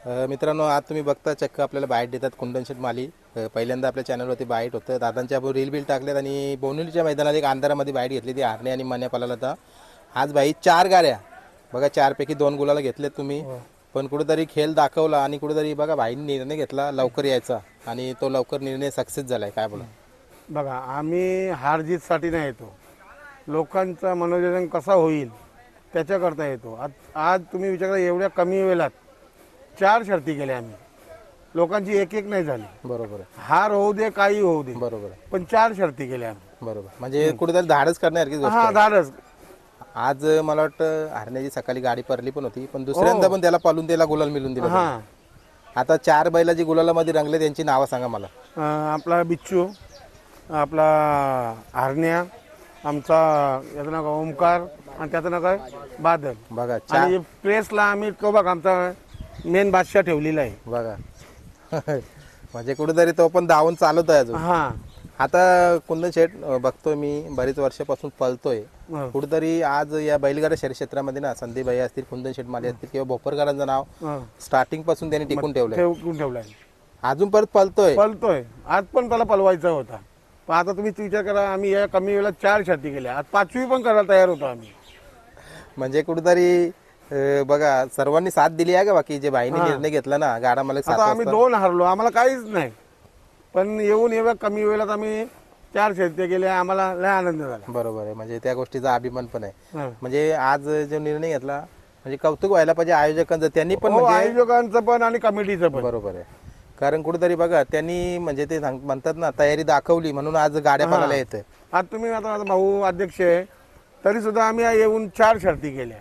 मित्रांनो, आज तुम्ही बघता चक्क आपल्याला बाईट देतात कुंदन शेठ माली. पहिल्यांदा आपल्या चॅनलवरती बाईट होतं. दादांच्या आपण रील बिल टाकलेत आणि बोनिवलीच्या मैदानात एक अंधारामध्ये बाईट घेतली ती हारणे आणि मन्या पालाला. तर आज बाई 4 गाड्या बघा, 4 पैकी 2 गुलाला घेतलेत तुम्ही. पण कुठेतरी खेळ दाखवला आणि कुठेतरी बघा भाईंनी निर्णय घेतला लवकर यायचा आणि तो लवकर निर्णय सक्सेस झालाय. काय बोला? बघा, आम्ही हार जीतसाठी नाही येतो, लोकांचं मनोरंजन कसा होईल त्याच्याकरता येतो. आज तुम्ही विचारला एवढ्या कमी वेळात 4 शर्ती केल्या आम्ही. लोकांची एक एक नाही झाली. बरोबर आहे, हार होऊ दे काही होऊ दे, बरोबर आहे, पण 4 शर्ती केल्या आम्ही. बरोबर. म्हणजे कुठेतरी धाडस करण्यासारखी गोष्ट हा, आहे. धाडस. आज मला वाटतं हरण्याची सकाळी गाडी पडली पण होती, पण दुसऱ्यांदा पण त्याला पालून त्याला गुलाल मिळून दिला. हा, आता 4 बैलाची गुलालामध्ये रंगले, त्यांची नावं सांगा मला. आपला बिच्चू, आपला हरण्या, आमचा याचं नाव ओमकार आणि त्याचं नाव काय बादल. बघा आणि प्रेसला आम्ही तो बघ आमचा मेन बादशाह ठेवलेला आहे. बघा म्हणजे कुठेतरी तो पण धावून चालत आहे अजून. हा, आता कुंदन शेठ बघतोय मी बरीच वर्षापासून पळतोय. हो. कुठेतरी आज या बैलगाडा शहर क्षेत्रामध्ये ना संदीप भाई असतील, कुंदन शेठ माले असतील किंवा भोपरकरांचं नाव हा. स्टार्टिंग पासून त्यांनी टिकून ठेवलंय. ठेवलाय, अजून परत पळतोय. पळतोय. आज पण त्याला पळवायचा होता, पण आता तुम्ही विचार करा, आम्ही या कमी वेळेला 4 शर्ती केल्या. आज 5वी पण करायला तयार होतो आम्ही. म्हणजे कुठेतरी बघा सर्वांनी साथ दिली आहे का बाकी जे भाईने निर्णय घेतला ना गाडा मला आता आम्ही 2 हारलो, आम्हाला काहीच नाही, पण येऊन एवढ्या कमी वेळात आम्ही 4 शर्ती केल्या. आम्हाला लय आनंद झाला. बरोबर आहे, म्हणजे त्या गोष्टीचा अभिमान पण आहे. हा. म्हणजे आज जो निर्णय घेतला म्हणजे कौतुक व्हायला पाहिजे आयोजकांचं. त्यांनी पण हो, म्हणजे आयोजकांचं पण आणि कमिटीचं पण. बरोबर आहे, कारण कुठेतरी बघा त्यांनी म्हणजे ते म्हणतात ना तयारी दाखवली म्हणून आज गाड्या पळायला येते. आज तुम्ही आता माझा भाऊ अध्यक्ष आहे, तरी सुद्धा आम्ही येऊन 4 शर्ती केल्या.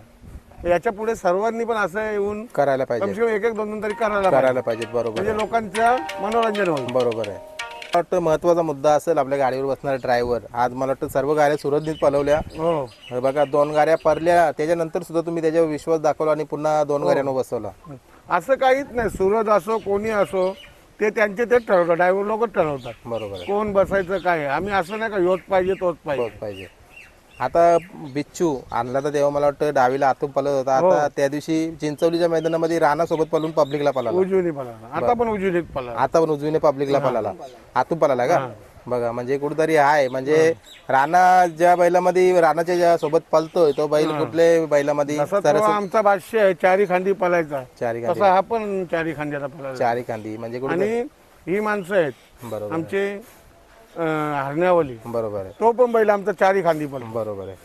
याच्या पुढे सर्वांनी पण असं येऊन करायला पाहिजे, कमसे कम 1-1, 2-2 तरी करायला पाहिजे. पाहिजे. बरोबर म्हणजे लोकांचं मनोरंजन होईल. बरोबर आहे. मला वाटतं महत्वाचा मुद्दा असेल आपल्या गाडीवर बसणारा ड्रायव्हर. आज मला वाटतं सर्व गाड्या सुरळीत पळवल्या. हो, बघा 2 गाड्या पडल्या, त्याच्यानंतर सुद्धा तुम्ही त्याच्यावर विश्वास दाखवला आणि पुन्हा 2 गाड्यांवर बसवला. असं काहीच नाही. सूरज असो कोणी असो, ते त्यांचे तेच ठरवतात, ड्रायव्हर लोकच ठरवतात बरोबर आहे, कोण बसायचं काय. आम्ही असं नाही का योच पाहिजे तोच पाहिजे. होत पाहिजे. आता बिच्चू आणला तर तेव्हा मला वाटतं डावीला आतून पळत होता. आता त्या दिवशी चिंचवलीच्या मैदानामध्ये राणासोबत पळून पब्लिकला पळाला. उजवीने पळाला, आता पण उजवीने पळाला. आता पण उजवीने पब्लिकला पळाला, आतून पळाला का? बघा म्हणजे कुठेतरी आहे. म्हणजे राणा ज्या बैलामध्ये राणाच्या ज्या सोबत पळतोय तो बैल कुठल्या बैलामध्ये तसा तो आमचा बादशाह आहे, 4 खांदी पळायचा. चारी खांदी, तसा हा पण 4 खांद्याचा पळायचा. 4 खांदी म्हणजे कुठे आणि ही माणसं आहेत बरोबर आमचे हरण्यावली, बरोबर आहे, तो पण बैल आमचा 4 खांदी पण. बरोबर आहे.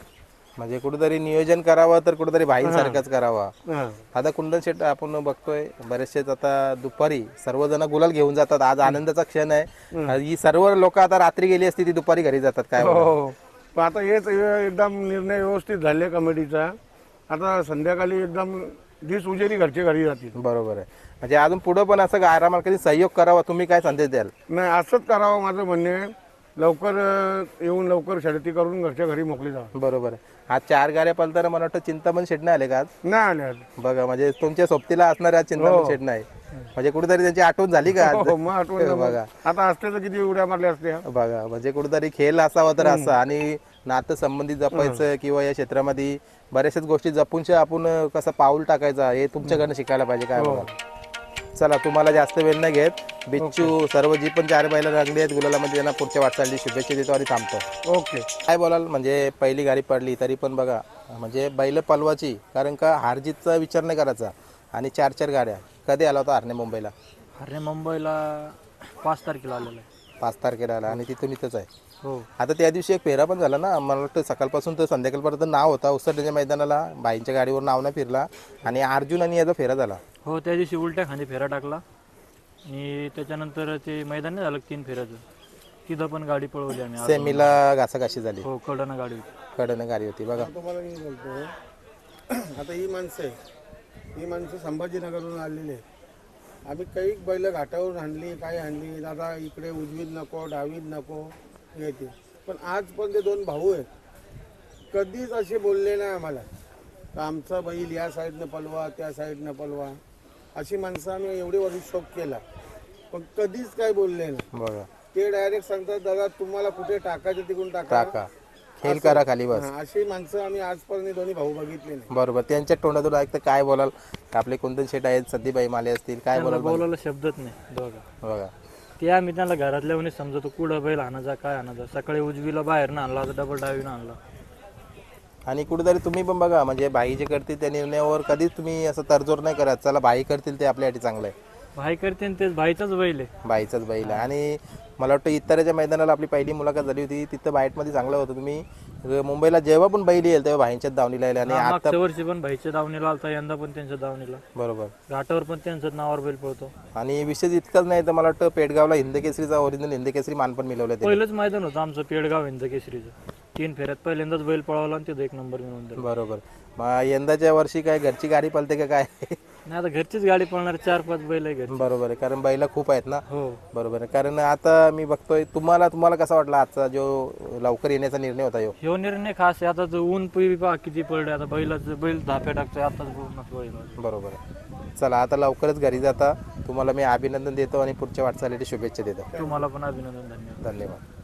म्हणजे कुठेतरी नियोजन करावं तर कुठेतरी भाईंसारखंच करावा. हा. आता कुंदन शेट आपण बघतोय बरेचसेच आता दुपारी सर्वजण गुलाल घेऊन जातात. आज आनंदाचा क्षण आहे. ही सर्व लोक आता रात्री गेली असती ती दुपारी घरी जातात. काय बोलणार? हो, पण आता हेच एकदम निर्णय व्यवस्थित झाले कमिटीचा. आता संध्याकाळी एकदम दिस उजेरी घरचे घरी जातील. बरोबर आहे. म्हणजे अजून पुढे पण असं आरामात कधी सहयोग करावा. तुम्ही काय संदेश द्याल? नाही, असंच करावं माझं म्हणणे आहे. लवकर येऊन लवकर शर्यती करून घरच्या घरी मोकळी जावं. बरोबर आहे. आज 4 गाड्या पळताना मला वाटतं चिंतामण शेट नाही आले का आज? नाही आले आज. बघा म्हणजे तुमच्या सोबतीला असणारे आज चिंतामण शेट नाही. म्हणजे कुठेतरी त्यांची आठवण झाली का आज? हो, मग आठवण बघा आता असते तर किती उड्या मारल्या असत्या. बघा म्हणजे कुठेतरी खेळ असावा तर असा आणि नातं संबंधित जपायचं किंवा या क्षेत्रामध्ये बऱ्याचशाच गोष्टी जपून आपण कसं पाऊल टाकायचं हे तुमच्याकडनं शिकायला पाहिजे. काय बघा, चला तुम्हाला जास्त वेळ नाही घेत. बिच्चू सर्व जी पण 4 बैल लागली आहेत गुलालामध्ये त्यांना पुढच्या वाटचाली शुभेच्छा देतो आणि थांबतो. ओके. काय बोलाल? म्हणजे पहिली गाडी पडली तरी पण बघा म्हणजे बैल पलवाची, कारण का हारजीतचा विचार नाही करायचा. आणि 4 गाड्या. कधी आला होता हरणे मुंबईला? अरे मुंबईला 5 तारखेला आलेला आहे. 5 तारखेला आला आणि तिथून इथंच आहे. हो, आता त्या दिवशी एक फेरा पण झाला ना, मला वाटतं सकाळपासून तर संध्याकाळपर्यंत नाव होता उसरण्याच्या मैदानाला. बाईंच्या गाडीवर नाव नाही फिरला आणि अर्जुन आणि याचा फेरा झाला. हो, त्या दिवशी उलट्या खांदी फेरा टाकला आणि त्याच्यानंतर ते मैदान नाही झालं 3 फेऱ्याचं, तिथं पण गाडी पळवली आम्ही. सेमीला घासाघाशी झाली, हो, कडनं गाडी होती. कडनं गाडी होती. बघा तुम्हाला मी बोलतो, आता ही माणसं आहे, ही माणसं संभाजीनगरवरून आलेली आहे. आम्ही काही बैल घाटावरून आणली, काय आणली, दादा इकडे उजवीत नको डावीत नको येते. पण आज पण ते 2 भाऊ आहेत, कधीच असे बोलले नाही आम्हाला का आमचा बैल या साईडनं पलवा त्या साईडनं पलवा. अशी माणसं आम्ही एवढे वर्ष शोक केला, पण कधीच काय बोलले नाही. बघा ते डायरेक्ट सांगतात दादा तुम्हाला कुठे टाकायचं तिकडून टाका. खेळ करा खाली बस. हा, अशी माणसं आम्ही आजपर्यंत दोन्ही भाऊ बघितले नाही. बरोबर. त्यांच्या तोंडातून ऐकतं काय बोलाल. आपले कुंदन शेट आहेत, सद्दीबाई माले असतील, काय त्यांना बोलाल बोलायला शब्दच नाही दोघा. बघा. ते आम्ही त्यांना घरातल्या म्हणे समजतो कुठं बैल आणायचा काय आणायचा. सकाळी उजवीला बाहेर ना आणला तर डबल डावीनं आणला. आणि कुठेतरी तुम्ही पण बघा म्हणजे भाई जे करतील त्या निर्णयावर कधीच तुम्ही असं तडजोड नाही करत. चला भाई करतील ते आपल्यासाठी चांगलं आहे. भाई करते आणि तेच भाईचाच बैल आहे. बाईचाच बैल आहे. आणि मला वाटतं इतराच्या मैदानाला आपली पहिली मुलाखत झाली होती तिथं बाईटमध्ये चांगलं होतं. तुम्ही मुंबईला जेव्हा पण बैल येईल तेव्हा भाईंच्याच दावणीला येईल. आणि आता मागच्या वर्षी पण भाईच्या दावणीला आलता, यंदा पण त्यांच्या दावणीला. बरोबर. घाटावर पण त्यांच्याच नावावर बैल पळतो. आणि विशेष इतकंच नाही तर मला वाटतं पेडगावला हिंदकेसरीचा ओरिजिनल हिंदकेसरी मान पण मिळवलं ते. पहिलंच मैदान होतं आमचं पेडगाव हिंद केसरीचं. 3 फेऱ्यात पहिल्यांदाच बैल पळवला आणि तिथं 1 नंबर मिळवून दिला. बरोबर. मग यंदाच्या वर्षी काय घरची गाडी पळते का काय? नाही आता घरचीच गाडी पळणार, 4-5 बैल आहे घरी. बरोबर आहे. कारण बैला खूप आहेत ना. हो. बरोबर आहे. कारण आता मी बघतोय तुम्हाला कसा वाटला आजचा जो लवकर येण्याचा निर्णय होता ह्यो? ह्यो निर्णय खास आहे. आता जो ऊन पहा किती पडले. आता बैल धाप्या टाकतोय आताच पूर्ण बैल. बरोबर आहे. चला आता लवकरच घरी जाता. तुम्हाला मी अभिनंदन देतो आणि पुढच्या वाटचालीसाठी शुभेच्छा देतो. तुम्हाला पण अभिनंदन. धन्यवाद. धन्यवाद.